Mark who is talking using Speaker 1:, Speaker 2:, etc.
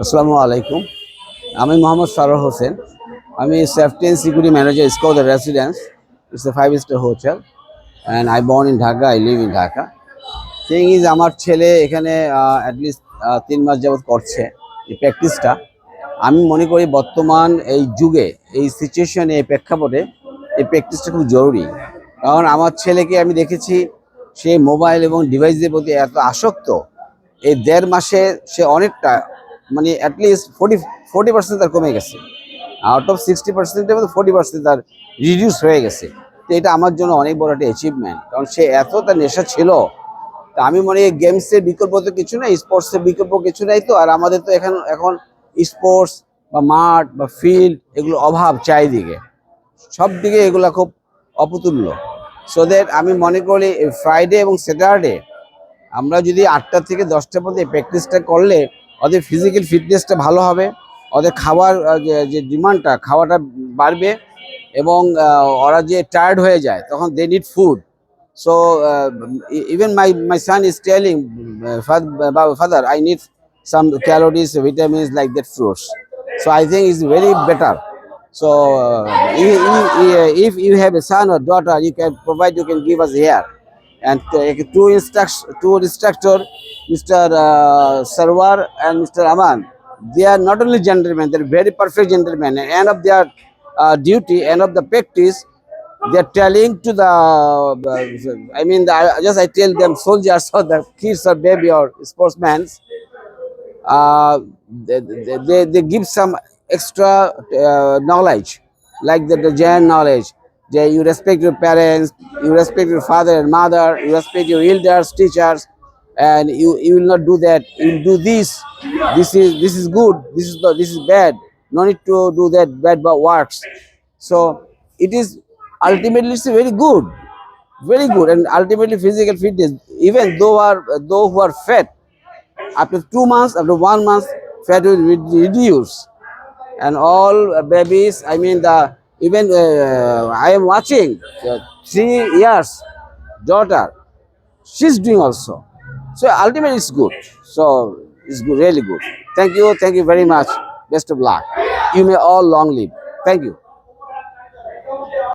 Speaker 1: আসসালামু আলাইকুম। আমি মোহাম্মদ সারোয়ার হোসেন। আমি সেফটি অ্যান্ড সিকিউরিটি ম্যানেজার স্কো the residence. It's a 5-star hotel and I born in Dhaka, I live in Dhaka. Thing is, আমার ছেলে এখানে অ্যাটলিস্ট 3 মাস যাবৎ করছে এই প্র্যাকটিসটা। আমি মনে করি বর্তমান এই যুগে, এই সিচুয়েশনে, এই প্রেক্ষাপটে এই প্র্যাকটিসটা খুব জরুরি। কারণ আমার ছেলেকে আমি দেখেছি সে মোবাইল এবং ডিভাইসের প্রতি এত আসক্ত, এই 1.5 মাসে সে অনেকটা, মানে অ্যাটলিস্ট 40% তার কমে গেছে। আউট অফ 60%-এর মধ্যে 40% তার রিডিউস হয়ে গেছে। তো এটা আমার জন্য অনেক বড় একটা অ্যাচিভমেন্ট, কারণ সে এত তার নেশা ছিল। তা আমি মনে করি গেমসের বিকল্প তো কিছু নাই, স্পোর্টসের বিকল্প কিছু নাই। তো আর আমাদের তো এখন স্পোর্টস বা মাঠ বা ফিল্ড এগুলো অভাব চারিদিকে, সব দিকে এগুলো খুব অপতুল্য। সো দ্যাট আমি মনে করি ফ্রাইডে এবং স্যাটারডে আমরা যদি 8টা থেকে 10টার মধ্যে প্র্যাকটিসটা করলে ওদের ফিজিক্যাল ফিটনেসটা ভালো হবে, ওদের খাবার যে ডিমান্ডটা, খাওয়াটা বাড়বে, এবং ওরা যে টায়ার্ড হয়ে যায় তখন they need food. So even my son is telling, father, I need some calories, vitamins like that fruits. So I think it's very better. So if you have a son or daughter, you can provide, you can give us here. And two instructor, Mr. Sarwar and Mr. Aman, they are not only gentlemen, they're very perfect gentlemen. And end of their duty, end of the practice, they're telling to the, I tell them soldiers or the kids or baby or sportsmen, they give some extra knowledge, like the general knowledge. You respect your parents, you respect your father and mother, you respect your elders, teachers, and you will not do that. You will do this. This is good. This is bad. No need to do that bad works. So it is ultimately it's very good, and ultimately physical fitness. Even though who are fat, after 2 months, after 1 month, fat will reduce. And all babies, even I am watching 3 years daughter, she's doing also. So ultimately it's good. So it's good, really good. Thank you very much. Best of luck. You may all long live. Thank you.